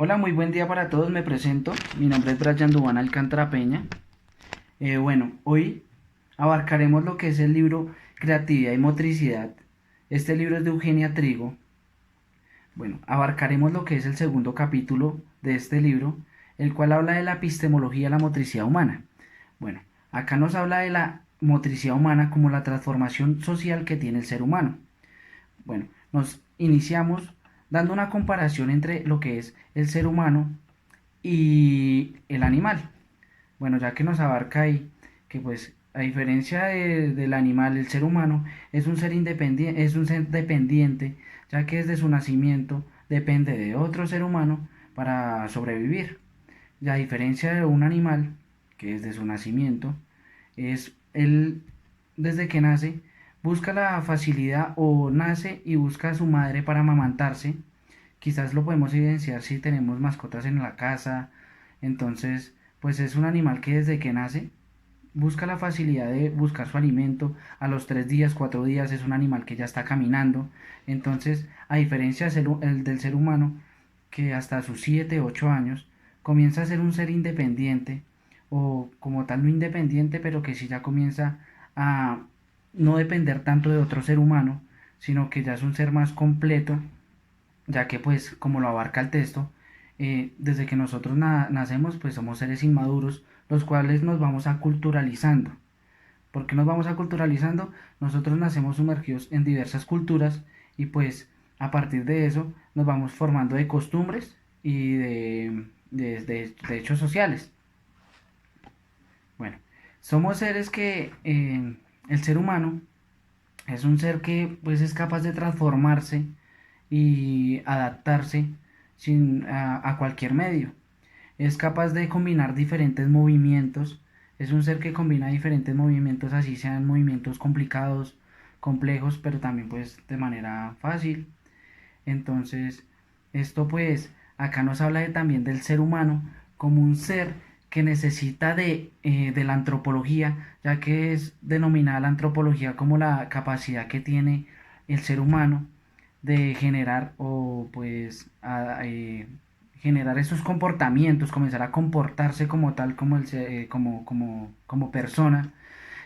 Hola, muy buen día para todos. Me presento. Mi nombre es Brian Duván Alcántara Peña. Hoy abarcaremos lo que es el libro Creatividad y Motricidad. Este libro es de Eugenia Trigo. Abarcaremos lo que es el segundo capítulo de este libro, el cual habla de la epistemología de la motricidad humana. Bueno, acá nos habla de la motricidad humana como la transformación social que tiene el ser humano. Nos iniciamos dando una comparación entre lo que es el ser humano y el animal. Bueno, ya que nos abarca ahí, que pues a diferencia del animal, el ser humano es un ser dependiente, ya que desde su nacimiento depende de otro ser humano para sobrevivir. Y a diferencia de un animal, que desde su nacimiento, es él desde que nace, busca la facilidad o nace y busca a su madre para amamantarse. Quizás lo podemos evidenciar si tenemos mascotas en la casa. Entonces, pues es un animal que desde que nace busca la facilidad de buscar su alimento. A los 3 días, 4 días es un animal que ya está caminando. Entonces, a diferencia del ser humano, que hasta sus 7 8 años comienza a ser un ser independiente, o como tal no independiente, pero que sí ya comienza a no depender tanto de otro ser humano, sino que ya es un ser más completo, ya que pues como lo abarca el texto, desde que nosotros nacemos pues somos seres inmaduros, los cuales nos vamos aculturalizando. ¿Por qué nos vamos aculturalizando? Nosotros nacemos sumergidos en diversas culturas y pues a partir de eso nos vamos formando de costumbres y de hechos sociales. Bueno, somos seres que el ser humano es un ser que pues es capaz de transformarse y adaptarse a cualquier medio. Es capaz de combinar diferentes movimientos. Es un ser que combina diferentes movimientos, así sean movimientos complicados, complejos, pero también pues de manera fácil. Entonces, esto pues acá nos habla también del ser humano como un ser que necesita de la antropología, ya que es denominada la antropología como la capacidad que tiene el ser humano de generar o pues generar esos comportamientos, comenzar a comportarse como tal, como persona.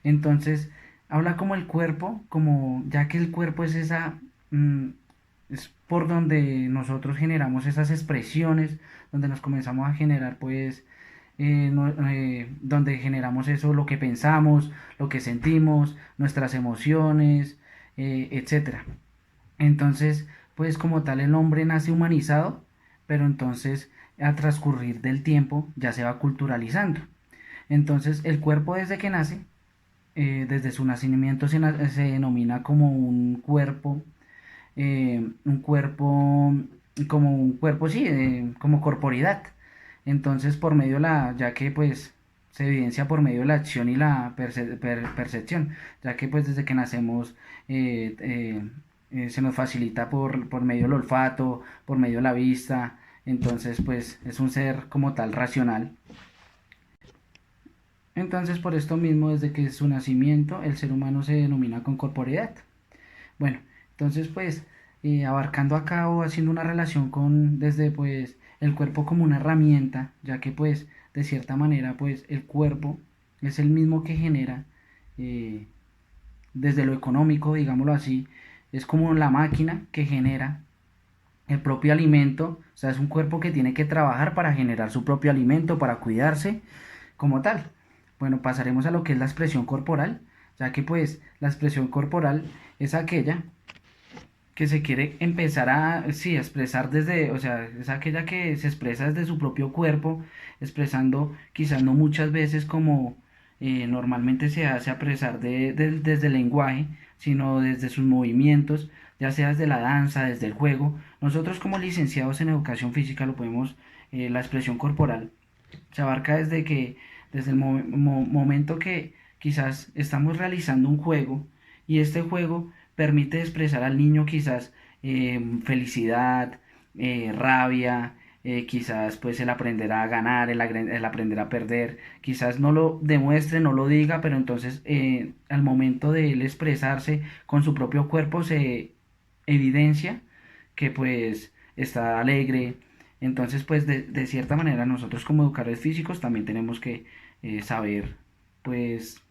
Entonces, habla como el cuerpo, como ya que el cuerpo es mm, es por donde nosotros generamos esas expresiones, donde nos comenzamos a generar pues donde generamos eso, lo que pensamos, lo que sentimos, nuestras emociones, etcétera. Entonces, pues como tal el hombre nace humanizado, pero entonces a transcurrir del tiempo ya se va culturalizando. Entonces el cuerpo desde que nace, desde su nacimiento se denomina como un cuerpo, sí, como corporidad. Entonces por medio de ya que pues se evidencia por medio de la acción y la percepción, ya que pues desde que nacemos eh, eh, se nos facilita por medio del olfato, por medio de la vista. Entonces pues es un ser como tal racional. Entonces por esto mismo desde que su nacimiento el ser humano se denomina con corporeidad. Bueno, entonces pues abarcando acá o haciendo una relación con desde pues el cuerpo como una herramienta, ya que pues de cierta manera pues el cuerpo es el mismo que genera eh, desde lo económico, digámoslo así, es como la máquina que genera el propio alimento, o sea, es un cuerpo que tiene que trabajar para generar su propio alimento, para cuidarse como tal. Bueno, pasaremos a lo que es la expresión corporal, ya que pues la expresión corporal es aquella que se quiere empezar sí, a expresar desde, o sea, es aquella que se expresa desde su propio cuerpo, expresando quizás no muchas veces como normalmente se hace a pesar desde el lenguaje, sino desde sus movimientos, ya sea desde la danza, desde el juego. Nosotros como licenciados en educación física lo podemos, la expresión corporal se abarca desde el momento que quizás estamos realizando un juego y este juego permite expresar al niño quizás felicidad, rabia, quizás pues el aprender a ganar, el aprender a perder, quizás no lo demuestre, no lo diga, pero entonces al momento de él expresarse con su propio cuerpo se evidencia que pues está alegre, Entonces, pues de cierta manera nosotros como educadores físicos también tenemos que saber, pues,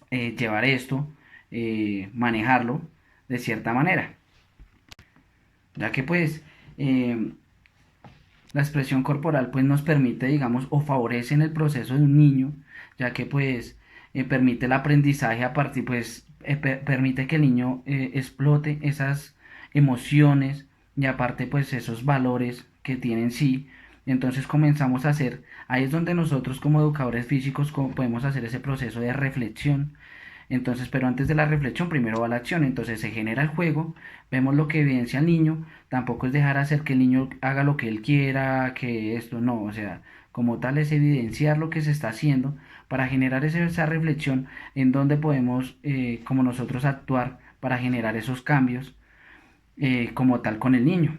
llevar esto, manejarlo de cierta manera, ya que pues eh, la expresión corporal pues nos permite, digamos, o favorece en el proceso de un niño, ya que pues permite el aprendizaje a partir, pues permite que el niño explote esas emociones y aparte pues esos valores que tiene en sí. Entonces comenzamos a hacer, ahí es donde nosotros como educadores físicos podemos hacer ese proceso de reflexión. Entonces, pero antes de la reflexión, primero va la acción. Entonces se genera el juego, vemos lo que evidencia el niño. Tampoco es dejar hacer que el niño haga lo que él quiera, que esto no. O sea, como tal es evidenciar lo que se está haciendo para generar esa reflexión en donde podemos, como nosotros, actuar para generar esos cambios como tal con el niño.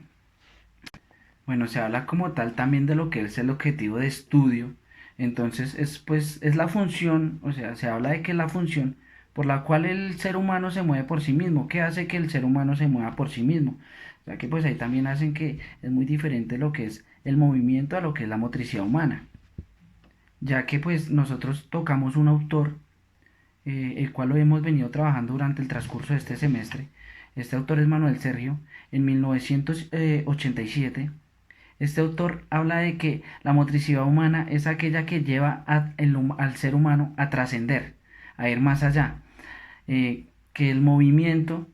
Bueno, se habla como tal también de lo que es el objetivo de estudio. Entonces, es pues es la función, o sea, se habla de que es la función por la cual el ser humano se mueve por sí mismo. ¿Qué hace que el ser humano se mueva por sí mismo? O sea que pues ahí también hacen que es muy diferente lo que es el movimiento a lo que es la motricidad humana. Ya que pues nosotros tocamos un autor, el cual lo hemos venido trabajando durante el transcurso de este semestre. Este autor es Manuel Sergio, en 1987. Este autor habla de que la motricidad humana es aquella que lleva al ser humano a trascender, a ir más allá. Que el movimiento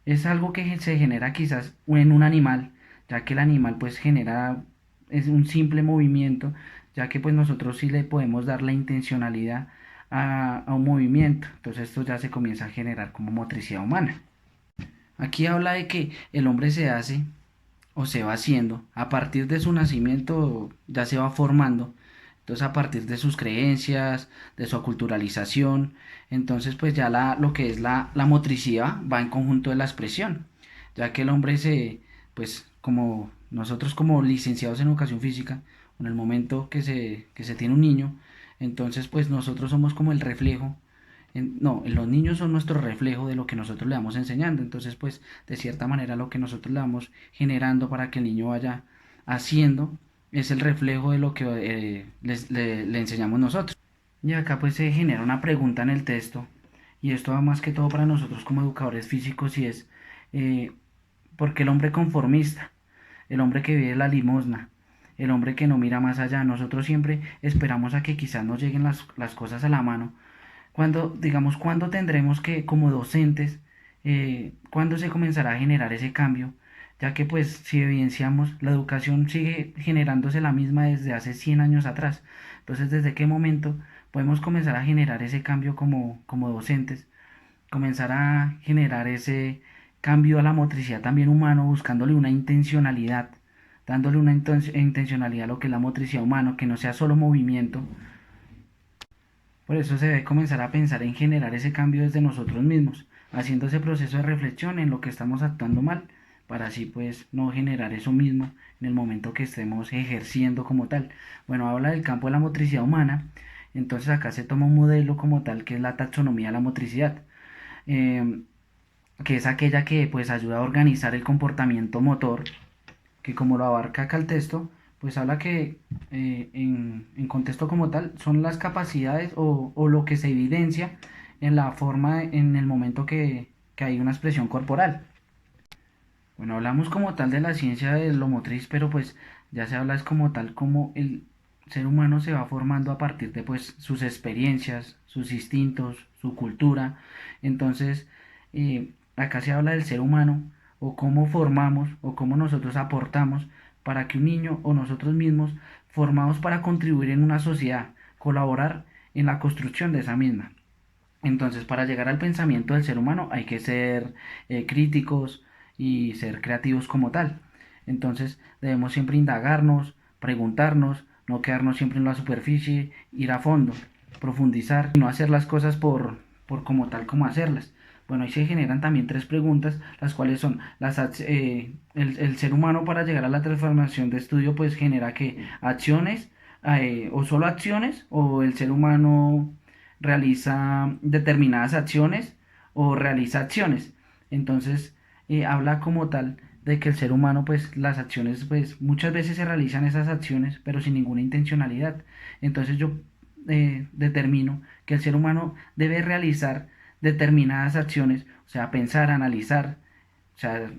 es algo que se genera quizás en un animal, ya que el animal pues genera, es un simple movimiento, ya que pues nosotros sí le podemos dar la intencionalidad a un movimiento. Entonces esto ya se comienza a generar como motricidad humana. Aquí habla de que el hombre se hace o se va haciendo a partir de su nacimiento, ya se va formando, entonces a partir de sus creencias, de su aculturalización, entonces pues ya lo que es la motricidad va en conjunto de la expresión, ya que el hombre pues como nosotros como licenciados en educación física, en el momento que se tiene un niño, entonces pues nosotros somos como el reflejo no, los niños son nuestro reflejo de lo que nosotros le vamos enseñando. Entonces, pues, de cierta manera, lo que nosotros le vamos generando para que el niño vaya haciendo es el reflejo de lo que le enseñamos nosotros. Y acá, pues, se genera una pregunta en el texto, y esto va más que todo para nosotros como educadores físicos, y es, eh, ¿por qué el hombre conformista? El hombre que vive la limosna, el hombre que no mira más allá. Nosotros siempre esperamos a que quizás nos lleguen las cosas a la mano cuando, digamos, cuándo tendremos que, como docentes, cuándo se comenzará a generar ese cambio, ya que pues si evidenciamos, la educación sigue generándose la misma desde hace 100 años atrás. Entonces, ¿desde qué momento podemos comenzar a generar ese cambio como docentes? Comenzar a generar ese cambio a la motricidad también humano, buscándole una intencionalidad, dándole una intencionalidad a lo que es la motricidad humana, que no sea solo movimiento. Por eso se debe comenzar a pensar en generar ese cambio desde nosotros mismos, haciendo ese proceso de reflexión en lo que estamos actuando mal, para así pues no generar eso mismo en el momento que estemos ejerciendo como tal. Bueno, habla del campo de la motricidad humana, entonces acá se toma un modelo como tal que es la taxonomía de la motricidad, eh, que es aquella que pues ayuda a organizar el comportamiento motor, que como lo abarca acá el texto, pues habla que en contexto como tal son las capacidades o lo que se evidencia en la forma, en el momento que hay una expresión corporal. Bueno, hablamos como tal de la ciencia de lo motriz, pero pues ya se habla es como tal como el ser humano se va formando a partir de pues sus experiencias, sus instintos, su cultura. Entonces, acá se habla del ser humano o cómo formamos o cómo nosotros aportamos para que un niño o nosotros mismos formamos para contribuir en una sociedad, colaborar en la construcción de esa misma. Entonces, para llegar al pensamiento del ser humano hay que ser críticos y ser creativos como tal. Entonces, debemos siempre indagarnos, preguntarnos, no quedarnos siempre en la superficie, ir a fondo, profundizar y no hacer las cosas por como tal como hacerlas. Bueno, ahí se generan también tres preguntas, las cuales son el ser humano para llegar a la transformación de estudio, pues genera que acciones, o solo acciones, o el ser humano realiza determinadas acciones o realiza acciones. Entonces, habla como tal de que el ser humano, pues las acciones, pues muchas veces se realizan esas acciones, pero sin ninguna intencionalidad. Entonces yo determino que el ser humano debe realizar determinadas acciones, o sea, pensar, analizar, o sea,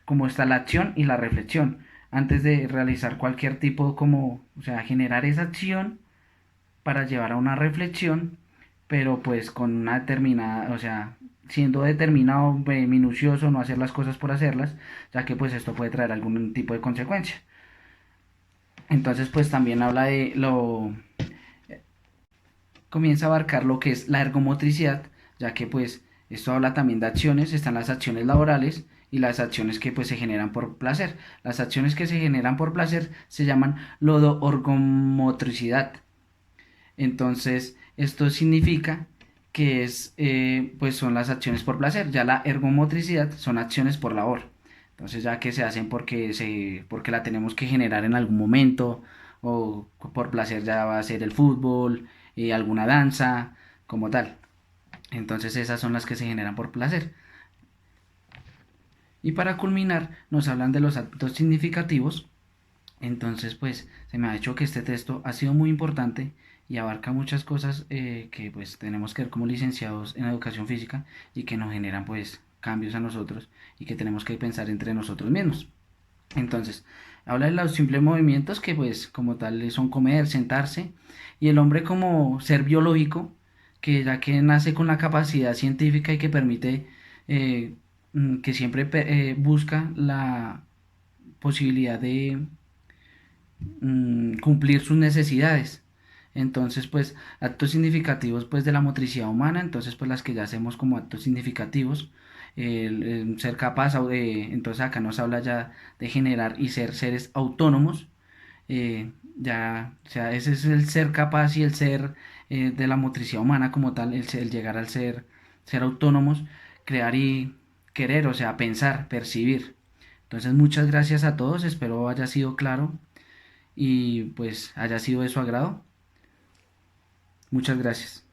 como está la acción y la reflexión, antes de realizar cualquier tipo como, o sea, generar esa acción para llevar a una reflexión, pero pues con una determinada, o sea, siendo determinado, minucioso, no hacer las cosas por hacerlas, ya que pues esto puede traer algún tipo de consecuencia. Entonces pues también habla de lo, comienza a abarcar lo que es la ergomotricidad, ya que pues esto habla también de acciones, están las acciones laborales y las acciones que pues se generan por placer. Las acciones que se generan por placer se llaman lodoergomotricidad. Entonces, esto significa que pues son las acciones por placer. Ya la ergomotricidad son acciones por labor. Entonces, ya que se hacen porque la tenemos que generar en algún momento, o por placer ya va a ser el fútbol, alguna danza, como tal. Entonces, esas son las que se generan por placer. Y para culminar, nos hablan de los actos significativos. Entonces, pues se me ha hecho que este texto ha sido muy importante y abarca muchas cosas que pues tenemos que ver como licenciados en educación física y que nos generan pues cambios a nosotros y que tenemos que pensar entre nosotros mismos. Entonces, habla de los simples movimientos que pues como tal son comer, sentarse, y el hombre como ser biológico, que ya que nace con la capacidad científica y que permite, eh, que siempre busca la posibilidad de cumplir sus necesidades. Entonces, pues, actos significativos, pues, de la motricidad humana, entonces, pues, las que ya hacemos como actos significativos, el ser capaz, entonces acá nos habla ya de generar y ser seres autónomos, ya, o sea, ese es el ser capaz y el ser de la motricidad humana como tal, el llegar al ser autónomos, crear y querer, o sea, pensar, percibir. Entonces, muchas gracias a todos, espero haya sido claro y pues haya sido de su agrado. Muchas gracias.